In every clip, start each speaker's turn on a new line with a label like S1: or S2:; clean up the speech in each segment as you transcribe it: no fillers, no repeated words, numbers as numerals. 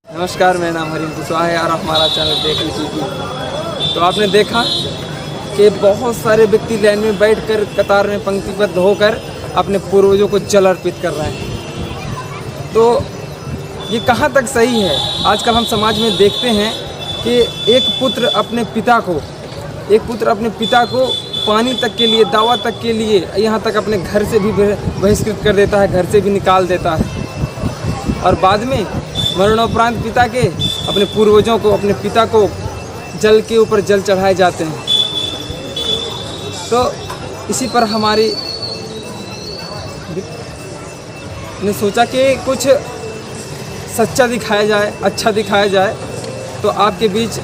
S1: नमस्कार, मेरा नाम हरीम कुशवाहा है और हमारा चैनल देख लीजिए। तो आपने देखा कि बहुत सारे व्यक्ति लाइन में बैठकर कतार में पंक्तिबद्ध होकर अपने पूर्वजों को जल अर्पित कर रहे हैं। तो ये कहाँ तक सही है? आजकल हम समाज में देखते हैं कि एक पुत्र अपने पिता को पानी तक के लिए, दावा तक के लिए, यहाँ तक अपने घर से भी बहिष्कृत कर देता है, घर से भी निकाल देता है। और बाद में मरणोपरांत पिता के अपने पूर्वजों को, अपने पिता को जल के ऊपर जल चढ़ाए जाते हैं। तो इसी पर हमारी ने सोचा कि कुछ सच्चा दिखाया जाए, अच्छा दिखाया जाए। तो आपके बीच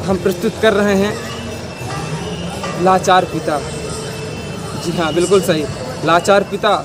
S1: हम प्रस्तुत कर रहे हैं लाचार पिता। जी हाँ, बिल्कुल सही, लाचार पिता।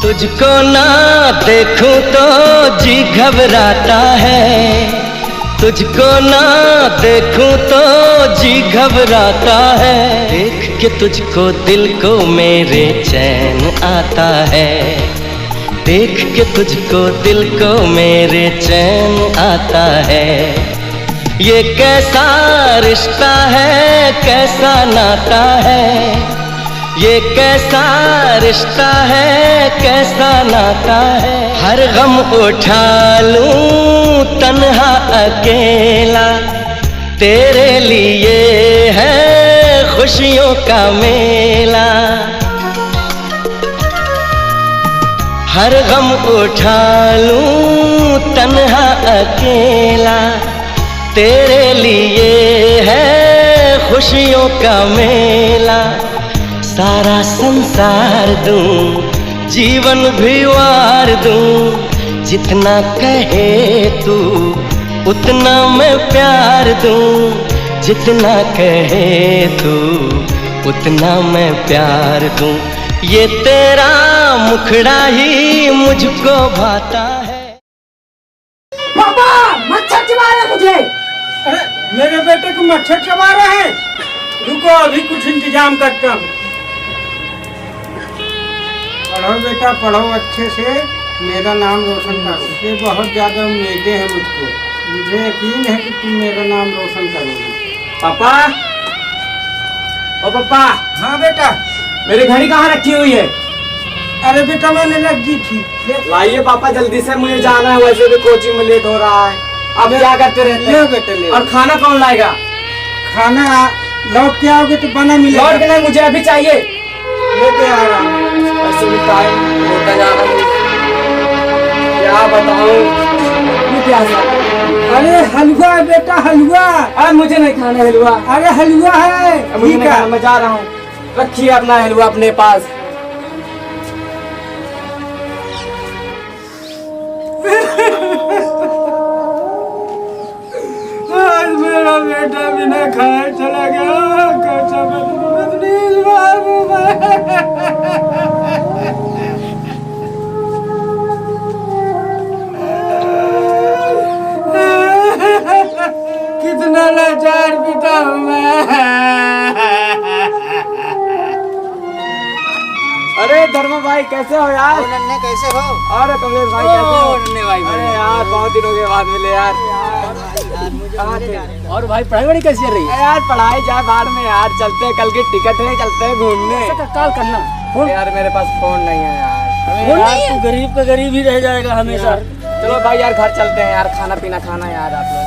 S2: तुझको ना देखूं तो जी घबराता है, तुझको ना देखूं तो जी घबराता है। देख के तुझको दिल को मेरे चैन आता है, देख के तुझको दिल को मेरे चैन आता है। ये कैसा रिश्ता है, कैसा नाता है, ये कैसा रिश्ता है, कैसा नाता है। हर गम उठा लूं तन्हा अकेला, तेरे लिए है खुशियों का मेला। हर गम उठा लूं तन्हा अकेला, तेरे लिए है खुशियों का मेला। सारा संसार दूं, जीवन भी वार दूं, जितना कहे तू उतना मैं प्यार दूं, जितना कहे तू उतना मैं प्यार दूं। ये तेरा मुखड़ा ही मुझको भाता है।
S3: पापा, मच्छर चबा रहे मुझे।
S4: अरे मेरे बेटे को मच्छर चबा रहे हैं, रुको अभी कुछ इंतजाम करता हूँ। पढ़ो बेटा, पढ़ो अच्छे से, मेरा नाम रोशन करो। ये बहुत ज़्यादा उम्मीदें हैं मुझको, मुझे यकीन है कि तुम मेरा नाम रोशन करोगे।
S5: पापा, ओ पापा।
S4: हाँ बेटा।
S5: मेरी घड़ी कहाँ रखी हुई है?
S4: अरे बेटा मैंने रख दी थी।
S5: लाइए पापा जल्दी से, मुझे जाना है, वैसे भी कोचिंग में लेट हो रहा है। अब क्या करते रहते
S4: ले
S5: हैं?
S4: बेटे ले।
S5: और खाना कौन लाएगा?
S4: खाना लौट के आओगे तो बना मिलेगा।
S5: लौट के नहीं, मुझे अभी चाहिए।
S4: लेके आ रहा हूँ।
S5: वैसे भी टाइम होता जा रहा है, क्या बताऊँ। क्या
S4: अरे हलवा है बेटा, हलवा।
S5: अरे मुझे नहीं खाना हलवा।
S4: अरे हलवा है,
S5: मुझे
S4: ठीक
S5: नहीं
S4: है।
S5: खाना, मैं जा रहा हूँ। रखिए अपना हलवा अपने पास।
S4: आज मेरा बेटा बिना खाए चला गया, कैसा बदनीस बाबू कितना लाचार पिता हूँ मैं।
S5: अरे धर्म भाई कैसे हो यार?
S3: नन्हे कैसे हो?
S5: अरे कमलेश भाई कैसे हो?
S3: नन्हे भाई,
S5: अरे यार बहुत दिनों के बाद मिले यार। कहाँ थे?
S3: और भाई पढ़ाई वढ़ाई कैसी चल रही है?
S5: यार पढ़ाई जाए बाद में यार, चलते हैं, कल की टिकट है, चलते हैं घूमने।
S3: कॉल करना।
S5: यार मेरे पास फोन नहीं है यार।
S6: यार तू गरीब का गरीब ही रह जाएगा हमेशा।
S5: चलो भाई यार घर चलते हैं यार, खाना पीना खाना यार आप लोग।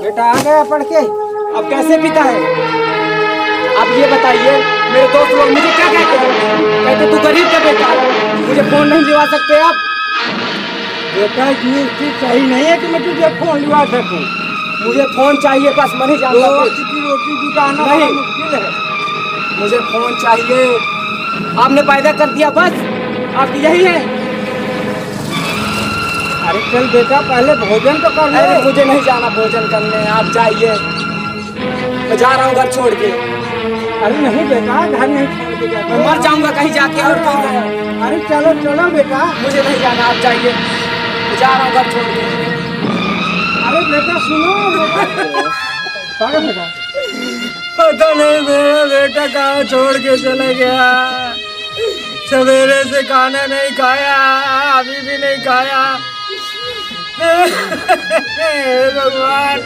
S4: बेटा आ गया पढ़ के।
S5: अब कैसे पीता है आप ये बताइए। मेरे दोस्त लोग मुझे क्या कहते हैं, कहते तू गरीब का बेटा है, मुझे फोन नहीं दिलवा सकते आप।
S4: बेटा ये चीज सही नहीं है कि मैं तुझे फोन दिलवा सकूं।
S5: मुझे फोन चाहिए बस, मैं नहीं जानता
S4: दो
S5: कुछ।
S4: वक्त की रोटी जुटाना
S5: नहीं।
S4: बड़ा मुश्किल है।
S5: मुझे फोन चाहिए। आपने पैदा कर दिया बस, आपकी यही है।
S4: अरे चल बेटा पहले भोजन तो कर
S5: अरे
S4: ले।
S5: मुझे नहीं जाना भोजन करने, आप जाइए, मैं जा रहा हूँ घर छोड़ के।
S4: अरे नहीं बेटा घर नहीं छोड़ के जाता।
S5: मैं मर जाऊंगा कहीं जाके और कहीं जाऊंगा।
S4: अरे चलो चलो बेटा।
S5: मुझे नहीं जाना, आप जाइए, मैं जा रहा हूँ घर छोड़ के।
S4: अरे बेटा सुनो बेटा बेटा
S6: पता नहीं मेरा बेटा कहाँ छोड़ के चला गया। सवेरे से खाना नहीं खाया, अभी भी नहीं खाया। हे भगवान।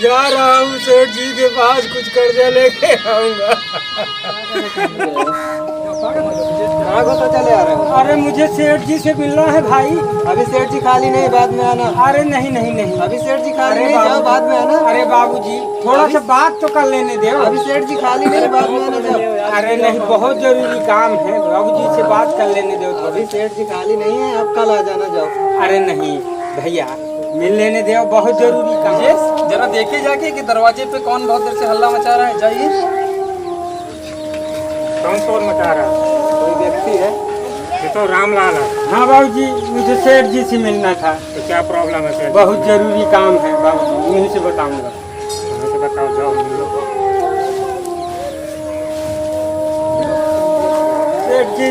S6: जा रहा हूँ सेठ जी के पास, कुछ कर्जा लेके आऊंगा।
S5: कहाँ को तो चले आ रहे हो?
S4: अरे मुझे सेठ जी से मिलना है भाई।
S5: अभी सेठ जी खाली नहीं, बाद में आना।
S4: अरे नहीं नहीं नहीं।
S5: अभी सेठ जी खाली
S4: अरे
S5: नहीं, जाओ बाद में आना।
S4: अरे बाबूजी थोड़ा सा बात तो कर लेने दो।
S5: अभी सेठ जी खाली नहीं, बाद में आना जाओ।
S4: अरे नहीं बहुत जरूरी काम है, बाबूजी से बात कर लेने दो।
S5: अभी सेठ जी खाली नहीं है, अब कल आ जाना जाओ।
S4: अरे नहीं भैया मिल लेने दो, बहुत जरूरी काम है।
S1: जरा देखिए जाके कि दरवाजे पे कौन बहुत देर से हल्ला मचा रहा है। जाइए।
S4: कौन शोर मचा रहा है?
S5: कोई व्यक्ति है।
S4: ये तो रामलाल है। हाँ बाबूजी मुझे सेठ जी से मिलना था। तो क्या प्रॉब्लम है सेठ? बहुत जरूरी काम है बाबूजी, यहीं से बताऊंगा। तो बताओ जाओ मिलो। सेठ जी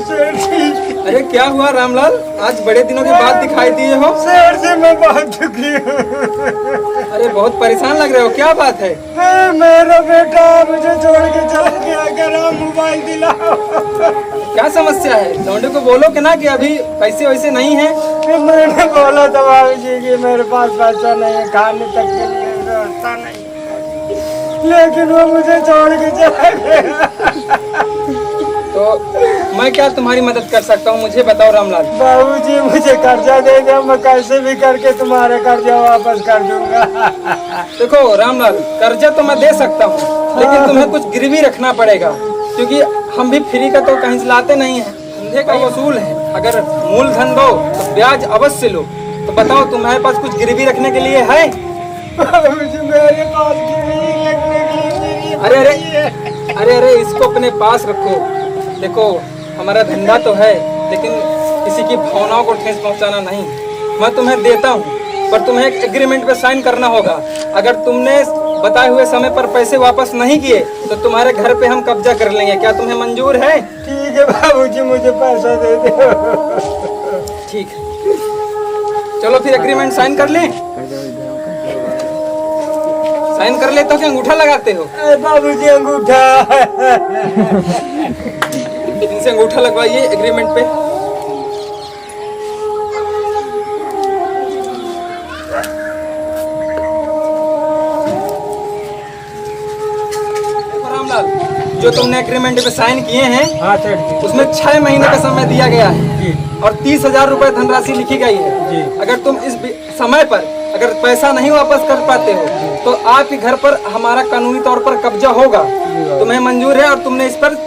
S4: सेठ जी।
S1: अरे क्या हुआ रामलाल, आज बड़े दिनों के बाद दिखाई दिए हो।
S4: सेठ जी मैं बहुत दुखी हूँ।
S1: अरे बहुत परेशान लग रहे हो, क्या बात है?
S4: मेरा बेटा मुझे छोड़ के चला गया, अगर आप मोबाइल दिलाओ।
S1: क्या समस्या है? लौंडे को बोलो कि ना कि अभी पैसे वैसे नहीं है।
S4: मैंने बोला था बाबूजी कि मेरे पास पैसा नहीं है, खाने तक के लिए व्यवस्था नहीं, लेकिन वो मुझे छोड़ के चला गया।
S1: तो मैं क्या तुम्हारी मदद कर सकता हूँ, मुझे बताओ रामलाल।
S4: बाबूजी मुझे कर्जा दे दो, मैं कैसे भी करके तुम्हारा कर्जा वापस कर दूंगा।
S1: देखो रामलाल, कर्जा तो मैं दे सकता हूँ, लेकिन तुम्हें कुछ गिरवी रखना पड़ेगा, क्योंकि हम भी फ्री का तो कहीं से लाते नहीं है, धंधे का वसूल है। अगर मूलधन दो तो ब्याज अवश्य लो। तो बताओ तुम्हारे पास कुछ गिरवी रखने के लिए है?
S4: बाबूजी मेरे पास गिरवी रखने के लिए
S1: अरे अरे अरे अरे इसको अपने पास रखो। देखो हमारा धंधा तो है, लेकिन किसी की भावनाओं को ठेस पहुंचाना नहीं। मैं तुम्हें देता हूँ, पर तुम्हें एक एग्रीमेंट पे साइन करना होगा। अगर तुमने बताए हुए समय पर पैसे वापस नहीं किए तो तुम्हारे घर पे हम कब्जा कर लेंगे। क्या तुम्हें मंजूर है?
S4: ठीक है बाबूजी मुझे पैसा दे दो।
S1: ठीक है, चलो फिर एग्रीमेंट साइन कर लें। साइन कर लेते हो कि अंगूठा लगाते हो?
S4: बाबूजी अंगूठा।
S1: इनसे अंगूठा लगवाइए एग्रीमेंट पे। देखो रामलाल, जो तुमने एग्रीमेंट पे साइन किए हैं,
S4: हाँ सेठ जी।
S1: उसमें 6 महीने का समय दिया गया है और 30,000 रुपए धनराशि लिखी गई है। अगर तुम इस समय पर अगर पैसा नहीं वापस कर पाते हो तो आपके घर पर हमारा कानूनी तौर पर कब्जा होगा। तुम्हें मंजूर है और तुमने इस पर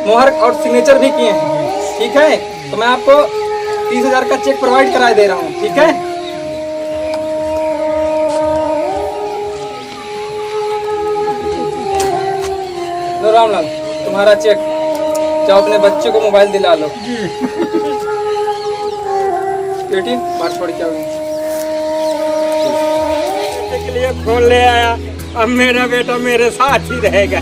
S1: मोहर और सिग्नेचर भी किए हैं, ठीक है? तो मैं आपको 30,000 का चेक प्रोवाइड करा दे रहा हूँ, ठीक है? लो रामलाल, तुम्हारा चेक। जाओ अपने बच्चे को मोबाइल दिला लो। बेटी बात पड़ क्या हुई?
S4: के लिए खोल ले आया, अब मेरा बेटा मेरे साथ ही रहेगा।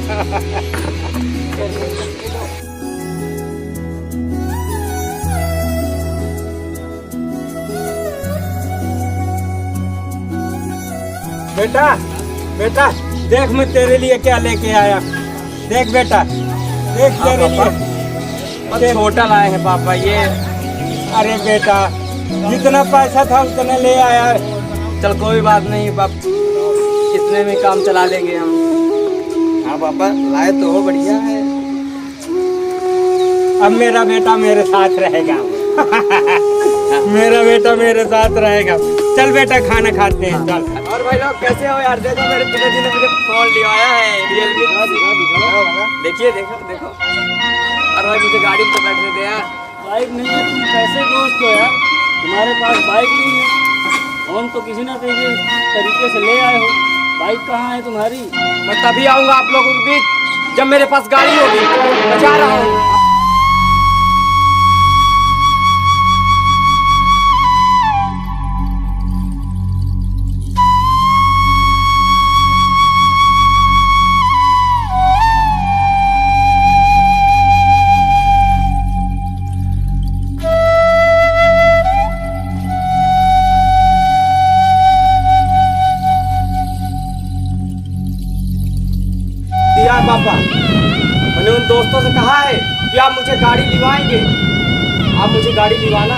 S4: बेटा बेटा देख मैं तेरे लिए क्या लेके आया। देख बेटा देख तेरे लिए।
S5: छोटा लाए हैं पापा ये।
S4: अरे बेटा जितना पैसा था उतना ले आया,
S5: चल कोई बात नहीं बाप, इतने में काम चला लेंगे हम।
S1: हाँ पापा, लाए तो हो, बढ़िया है।
S6: अब मेरा बेटा मेरे साथ रहेगा। मेरा बेटा मेरे साथ रहेगा। चल बेटा खाना खाते हैं, चल।
S5: और भाई लोग कैसे हो यार? देखो मेरे पिताजी ने मुझे फोन लिवाया है रियलमी। देखिए देखो देखो। और भाई मुझे गाड़ी में तो बैठने दे यार।
S4: बाइक नहीं है, तुम कैसे दोस्त हो यार? तुम्हारे पास बाइक नहीं है, फोन तो किसी ना किसी तरीके से ले आए हो। बाइक कहाँ है तुम्हारी?
S5: मैं तभी आऊंगा आप लोगों के बीच जब मेरे पास गाड़ी होगी। मैं जा रहा हूँ। यार पापा, मैंने उन दोस्तों से कहा है कि आप मुझे गाड़ी दिलवाएंगे। आप मुझे गाड़ी दिलवाना।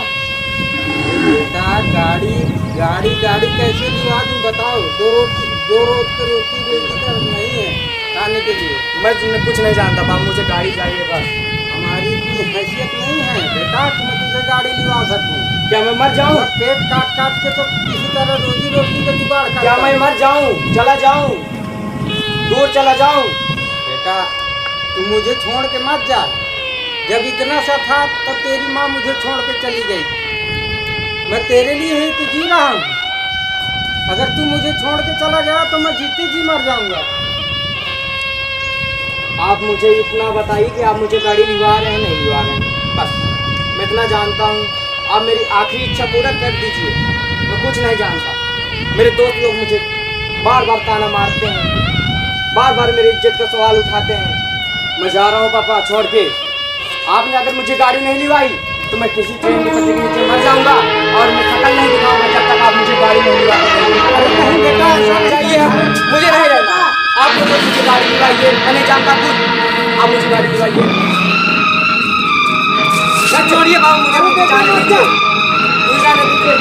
S1: बेटा गाड़ी गाड़ी गाड़ी कैसे दिलवा दूँ बताओ? दो रोज की रोटी बेटी का नहीं है खाने के लिए।
S5: मैं कुछ नहीं जानता पापा, मुझे गाड़ी चाहिए बस।
S1: हमारी कोई हैसियत नहीं है बेटा कि मैं तुझे गाड़ी दिलवा सकूँ।
S5: क्या मैं मर जाऊं?
S1: पेट काट काट के तो किसी तरह रोजी रोटी का जुगाड़ कर।
S5: क्या मैं मर जाऊं? चला जाऊं? दूर चला जाऊं?
S1: बेटा तू मुझे छोड़ के मत जा। जब इतना सा था तब तेरी माँ मुझे छोड़ के चली गई। मैं तेरे लिए ही तो जी रहा हूँ। अगर तू मुझे छोड़ के चला गया तो मैं जीते जी मर जाऊंगा।
S5: आप मुझे इतना बताइए कि आप मुझे गाड़ी दिलवा रहे हैं नहीं दिलवा रहे हैं, बस मैं इतना जानता हूँ। आप मेरी आखिरी इच्छा पूरा कर दीजिए। मैं कुछ नहीं जानता। मेरे दोस्त लोग मुझे बार बार ताना मारते हैं, बार बार मेरी इज्जत का सवाल उठाते हैं। मैं जा रहा हूँ पापा छोड़ के। आपने अगर मुझे गाड़ी नहीं दिलवाई तो मैं किसी ट्रेन के पत्ते के नीचे मर जाऊंगा और मैं शक्ल नहीं दिखाऊंगा जब तक आप मुझे गाड़ी नहीं दिलवाएंगे। अरे नहीं बेटा, ऐसा चाहिए मुझे नहीं रहना। आप मुझे गाड़ी दिलवाइए, मैं नहीं जानता कुछ। आप मुझे गाड़ी दिलवाइए। छोड़िए बाबू, मुझे जाने दीजिए, मुझे जाने दीजिए।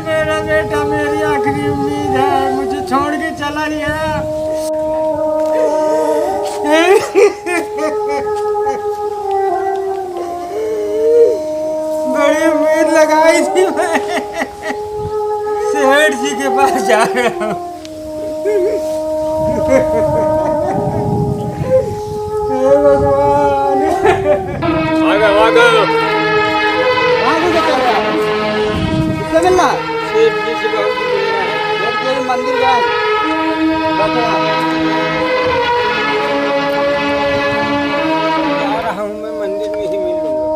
S6: मेरा बेटा मेरी आखिरी उम्मीद है, मुझे छोड़ के चला गया। बड़ी उम्मीद लगाई थी मैं। सेठ जी के पास जा रहा हूँ। हे भगवान।
S5: आगे आगे
S1: मिलना सेठ जी से बहुत मिलना है। सेठ जी मंदिर गए जा रहा हूँ मैं, मंदिर में ही मिल लूंगा।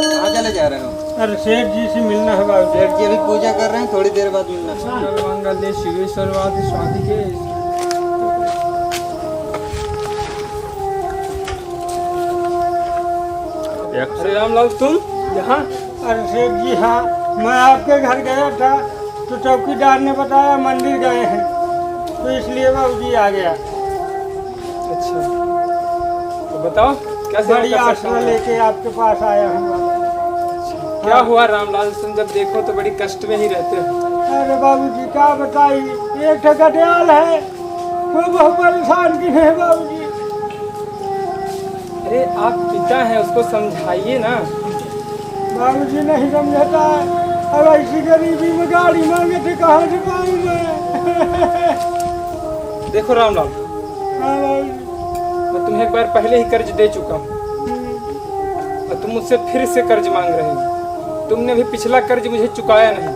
S1: कहाँ चले जा रहे हो?
S6: अरे सेठ जी से मिलना है बाबू।
S1: सेठ जी अभी पूजा कर रहे हैं, थोड़ी देर बाद मिलना।
S6: मंगल शिवेश्वरवादी स्वाति के।
S5: श्री रामलाल तुम यहाँ?
S6: अरे सेठ जी हाँ, मैं आपके घर गया था तो चौकीदार ने बताया मंदिर गए हैं, तो इसलिए बाबूजी आ गया।
S5: अच्छा तो बताओ कैसे
S6: बड़ी आशा लेके आपके पास आया हूँ बाबू।
S5: क्या हुआ रामलाल? तुम जब देखो तो बड़ी कष्ट में ही रहते हो।
S6: अरे बाबूजी क्या बताइए, एक ठगड़ियाल है वो बहुत परेशान की है बाबूजी।
S5: अरे आप पिता हैं, उसको समझाइए ना।
S6: बाबूजी नहीं समझता है। अब ऐसी गरीबी में गाड़ी मांगे थे, कहाँ से पाऊँ मैं?
S5: देखो रामलाल,
S6: हाँ बाबूजी।
S5: मैं तुम्हें एक बार पहले ही कर्ज दे चुका हूँ और तुम मुझसे फिर से कर्ज मांग रहे हो। तुमने भी पिछला कर्ज मुझे चुकाया नहीं।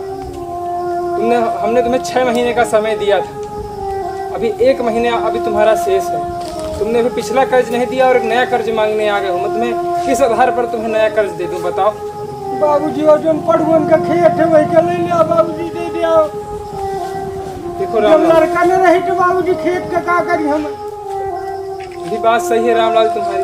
S5: हमने तुम्हें 6 महीने का समय दिया था, अभी 1 महीने अभी तुम्हारा शेष है। तुमने भी पिछला कर्ज नहीं दिया और एक नया कर्ज मांगने आ गए हो। मैं तुम्हें किस आधार पर तुम्हें नया कर्ज दे दूं बताओ?
S6: बाबूजी और जो पड़ुअन का खेत है वही का ले लिया बाबूजी, दे दिया।
S5: देखो
S6: जब
S5: रामलाल,
S6: लड़का न रही तो बाबूजी खेत का क्या करी हम?
S5: ये बात सही है रामलाल तुम्हारी,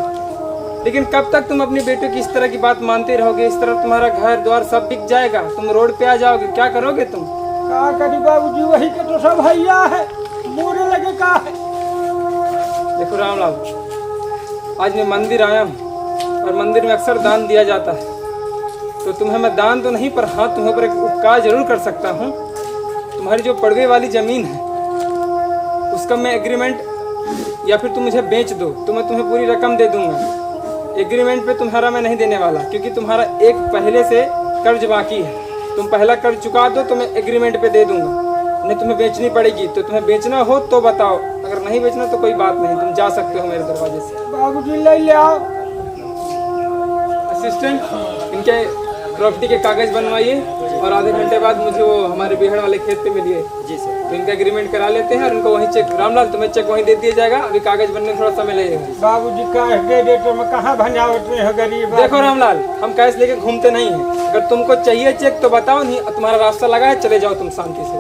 S1: लेकिन कब तक तुम अपनी बेटे की इस तरह की बात मानते रहोगे? इस तरह तुम्हारा घर द्वार सब बिक जाएगा, तुम रोड पे आ जाओगे, क्या करोगे तुम?
S4: का करी बाबूजी, वही के तो सब हैया है, मोरे लगे का है।
S1: देखो रामलाल, आज मैं मंदिर आया हूँ और मंदिर में अक्सर दान दिया जाता है, तो तुम्हें मैं दान तो नहीं पर हाँ तुम्हें पर एक उपकार जरूर कर सकता हूँ। तुम्हारी जो पड़वे वाली ज़मीन है उसका मैं एग्रीमेंट, या फिर तुम मुझे बेच दो तो मैं तुम्हें पूरी रकम दे दूंगा। एग्रीमेंट पे तुम्हारा मैं नहीं देने वाला, क्योंकि तुम्हारा एक पहले से कर्ज बाकी है। तुम पहला कर्ज चुका दो तो मैं एग्रीमेंट पे दे दूंगा, नहीं तुम्हें बेचनी पड़ेगी। तो तुम्हें बेचना हो तो बताओ, अगर नहीं बेचना तो कोई बात नहीं, तुम जा सकते हो मेरे दरवाजे से।
S4: बाबूजी ले आओ।
S1: असिस्टेंट, इनके प्रॉपर्टी के कागज बनवाइए और आधे घंटे बाद मुझे वो हमारे बिहार वाले खेत पे मिलिए।
S5: जी सर।
S1: तो इनका एग्रीमेंट करा लेते हैं और इनको वहीं चेक, रामलाल तुम्हें चेक वहीं दे दिया जाएगा, अभी कागज बनने में थोड़ा समय लगेगा।
S4: बाबूजी कैश दे दे तो मैं कहाँ भंजावते हैं गरीब।
S1: देखो रामलाल, हम कैश लेके घूमते नहीं हैं, अगर तुमको चाहिए चेक तो बताओ, नहीं तुम्हारा रास्ता लगा है, चले जाओ तुम शांति से।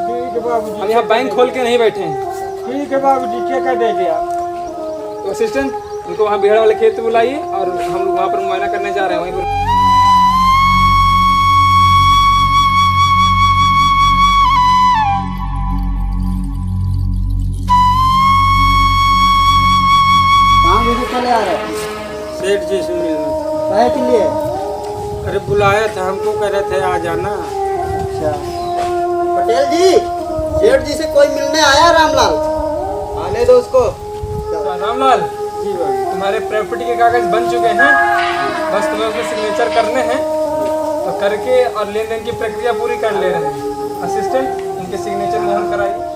S4: ठीक है बाबूजी।
S1: हम यहाँ बैंक खोल के नहीं बैठे हैं।
S4: ठीक है बाबूजी, चेक दे दिया।
S1: तो असिस्टेंट, उनको वहाँ बिहार वाले खेत पे बुलाइए और हम लोग वहाँ पर मुआयना करने जा रहे हैं वहीं पर।
S3: चले आ रहे
S4: सेठ जी से मिलने।
S3: काहे के लिए?
S4: अरे बुलाया था हमको, कह रहे थे आ जाना।
S3: अच्छा पटेल जी, सेठ जी से कोई मिलने आया? रामलाल
S5: आने दो उसको।
S1: रामलाल
S4: जी बाबू।
S1: तुम्हारे प्रॉपर्टी के कागज बन चुके हैं, बस तुम्हें उसमें सिग्नेचर करने हैं, तो करके और लेन देन की प्रक्रिया पूरी कर ले रहे हैं। असिस्टेंट, इनके सिग्नेचर मोहन कराइए।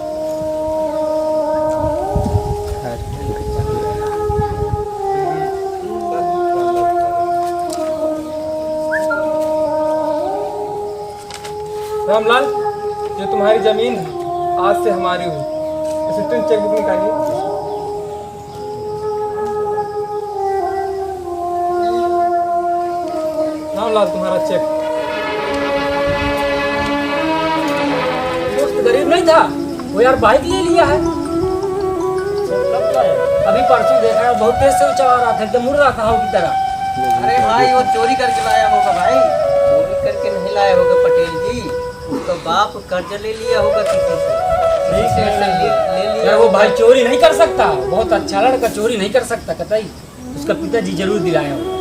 S1: रामलाल, ये तुम्हारी जमीन है, आज से हमारी हुई। असिस्टेंट, चेकबुक निकालिए। रामलाल, तुम्हारा चेक।
S6: दोस्त गरीब नहीं था वो यार, बाइक ले लिया है। अभी परसों देखा है, बहुत तेज से चला रहा था, एकदम मुड़ रहा था हाउ की तरह।
S5: अरे भाई, वो चोरी करके लाया होगा भाई। चोरी करके नहीं लाया होगा पटेल जी, उसका बाप कर्ज ले लिया होगा किसी से। ले लिया
S6: यार वो भाई चोरी नहीं कर सकता, बहुत अच्छा लड़का, चोरी नहीं कर सकता कतई। उसका पिताजी जरूर दिलाया होगा।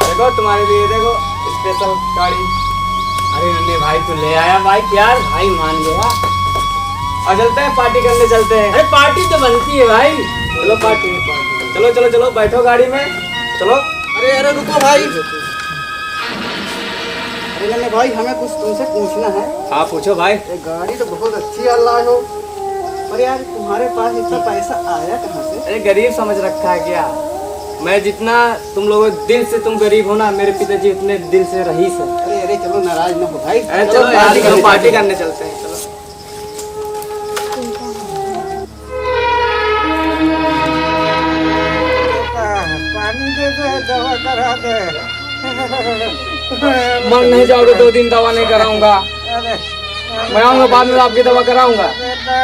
S1: देखो तुम्हारे लिए, देखो स्पेशल गाड़ी।
S6: अरे नन्हे भाई तू ले आया बाइक यार, भाई मान गया।
S1: और चलते हैं, पार्टी करने चलते हैं।
S6: अरे पार्टी तो बनती है भाई।
S1: चलो पार्टी, चलो चलो चलो, बैठो गाड़ी में, चलो।
S3: अरे अरे रुको भाई। अरे नन्हे भाई, हमें कुछ तुमसे पूछना है।
S1: हाँ पूछो भाई।
S3: ये गाड़ी तो बहुत अच्छी अल्लाह हो, पर यार तुम्हारे पास इतना पैसा आया कहाँ से?
S1: अरे गरीब समझ रखा है क्या? मैं जितना तुम लोगों दिल से तुम गरीब हो ना, मेरे पिताजी उतने दिल से रईस है।
S3: अरे अरे चलो, नाराज ना हो भाई।
S1: चलो यार, पार्टी करने चलते हैं, चलो।
S4: पानी दे दे, दवा करा दे।
S1: मर नहीं जाओगे 2 दिन दवा नहीं कराऊंगा।
S4: अरे
S1: मैं आऊंगा बाद में, आपकी दवा कराऊंगा।
S4: बेटा,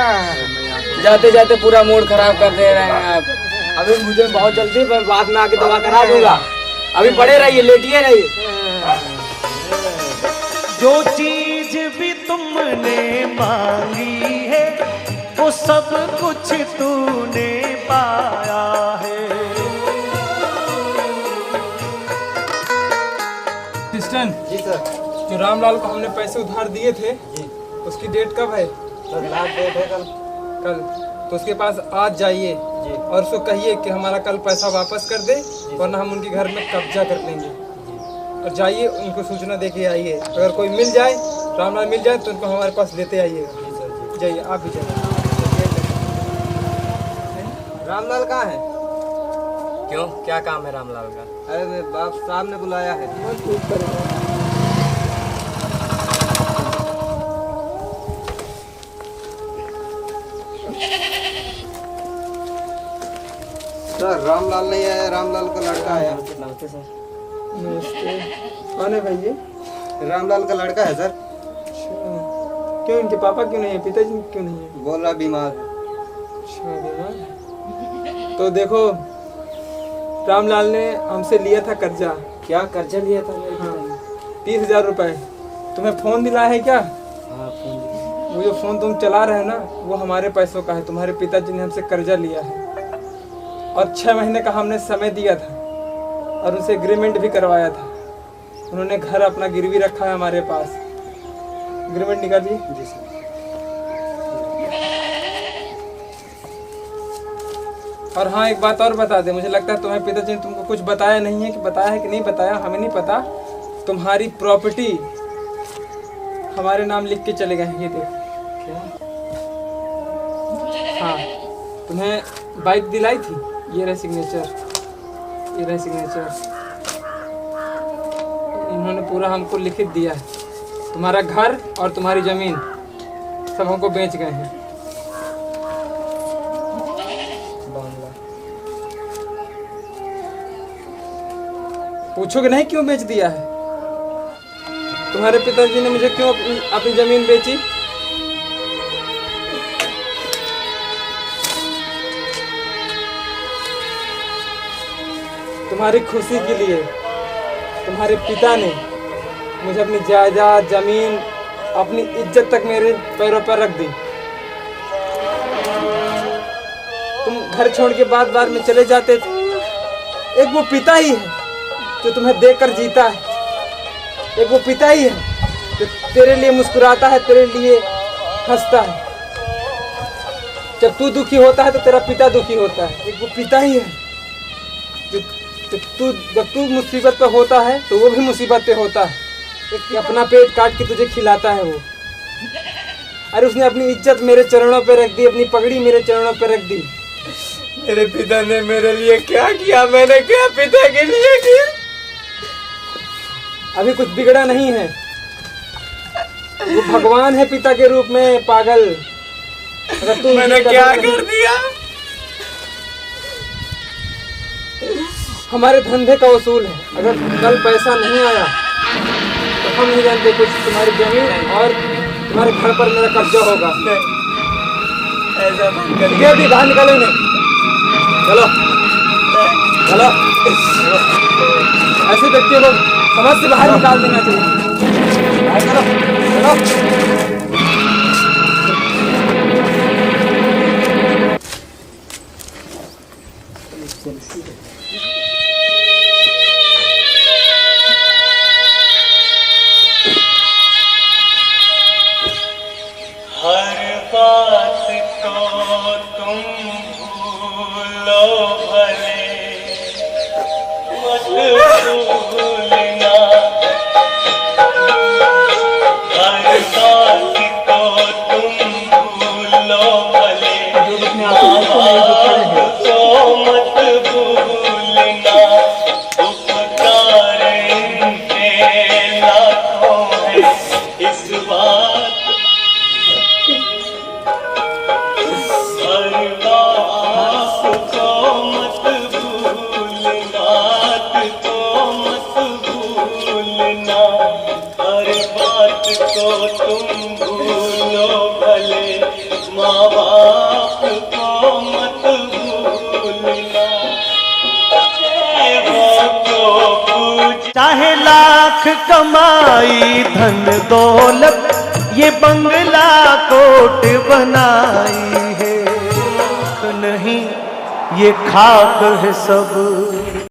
S1: जाते जाते पूरा मूड खराब कर दे रहे हैं आप। अभी मुझे बहुत जल्दी, मैं बाद में आके दवा करा दूंगा। अभी पड़े रहिए, लेटिए रहिए।
S2: जो चीज भी तुमने मांगी है वो सब कुछ तूने पाया है।
S1: असिस्टेंट
S3: जी सर।
S1: जो रामलाल को हमने पैसे उधार दिए थे, उसकी डेट कब है?
S3: सर लास्ट डेट है कल।
S1: कल। तो उसके पास आज जाइए और उसको कहिए कि हमारा कल पैसा वापस कर दे, वरना हम उनके घर में कब्जा कर लेंगे। और जाइए, उनको सूचना दे के आइए। अगर कोई मिल जाए, रामलाल मिल जाए, तो उनको हमारे पास लेते आइएगा। जाइए, आप भी जाइए।
S5: रामलाल कहाँ है?
S1: क्यों, क्या काम है रामलाल का?
S5: अरे मेरे बाप साहब ने बुलाया है।
S3: सर रामलाल नहीं आया, रामलाल का लड़का आया।
S5: नमस्ते सर।
S1: नमस्ते। कौन है भाई ये?
S3: रामलाल का लड़का है सर।
S1: अच्छा। क्यों इनके पापा क्यों नहीं है, पिताजी क्यों नहीं है?
S3: बोल रहा बीमार।
S1: अच्छा बीमार। तो देखो रामलाल ने हमसे लिया था कर्जा।
S5: क्या कर्जा लिया था मेरे
S1: हाँ
S5: पिता ने?
S1: 30,000 रुपए। तुम्हें फोन दिला है क्या?
S5: हाँ फोन दिया।
S1: वो जो फोन तुम चला रहे हो ना, वो हमारे पैसों का है। तुम्हारे पिताजी ने हमसे कर्जा लिया है और 6 महीने का हमने समय दिया था और उनसे एग्रीमेंट भी करवाया था। उन्होंने घर अपना गिरवी रखा है हमारे पास। एग्रीमेंट निकालिए।
S3: जी सर।
S1: और हाँ एक बात और बता दे, मुझे लगता है तुम्हारे पिताजी ने तुमको कुछ बताया नहीं है, कि बताया है कि नहीं बताया हमें नहीं पता। तुम्हारी प्रॉपर्टी हमारे नाम लिख के चले गए हैं, ये देख।
S5: क्या?
S1: हाँ तुम्हें बाइक दिलाई थी, ये रहे सिग्नेचर, ये रहे सिग्नेचर। इन्होंने पूरा हमको लिखित दिया है। तुम्हारा घर और तुम्हारी जमीन सब हमको बेच गए हैं। पूछोगे नहीं क्यों बेच दिया है? तुम्हारे पिताजी ने मुझे क्यों अपनी जमीन बेची? तुम्हारी खुशी के लिए तुम्हारे पिता ने मुझे अपनी जायदाद, जमीन, अपनी इज्जत तक मेरे पैरों पर रख दी। तुम घर छोड़ के बाद में चले जाते थे। एक वो पिता ही है जो तुम्हें देखकर जीता है। एक वो पिता ही है जो तेरे लिए मुस्कुराता है, तेरे लिए हंसता है। जब तू दुखी होता है तो तेरा पिता दुखी होता है। एक वो पिता ही है जो जब तू मुसीबत पे होता है तो वो भी मुसीबत पे होता है। एक अपना पेट काट के तुझे खिलाता है वो। अरे उसने अपनी इज्जत मेरे चरणों पे रख दी, अपनी पगड़ी मेरे चरणों पे रख दी।
S6: मेरे पिता ने मेरे लिए क्या किया, मैंने क्या पिता के लिए किया?
S1: अभी कुछ बिगड़ा नहीं है। वो भगवान है पिता के रूप में, पागल। अगर तू
S6: मैंने क्या कर दिया?
S1: हमारे धंधे का उसूल है, अगर कल पैसा नहीं आया तो हम नहीं जानते कुछ तुम्हारी जमीन और तुम्हारे घर पर मेरा कब्जा होगा।
S6: ऐसा मत कर।
S1: ये भी बाहर निकालो इन्हें। चलो चलो, ऐसे व्यक्तियों को समाज से बाहर निकाल देना चाहिए। बाहर चलो चलो।
S2: हर बात को तुम भूलो भले, मत भूलना। हर बात को तुम भूलो भले, बात को मत भूलना। उपकार इनके लाखों हैं, इस बात हर बात को मत भूलना, को मत भूलना। हर बात को तुम भूलो भले, माँ बाप को मत भूलना। चाहे लाख कमाई धन दौलत, ये बंगला कोट बनाई है। नहीं ये खाक है सब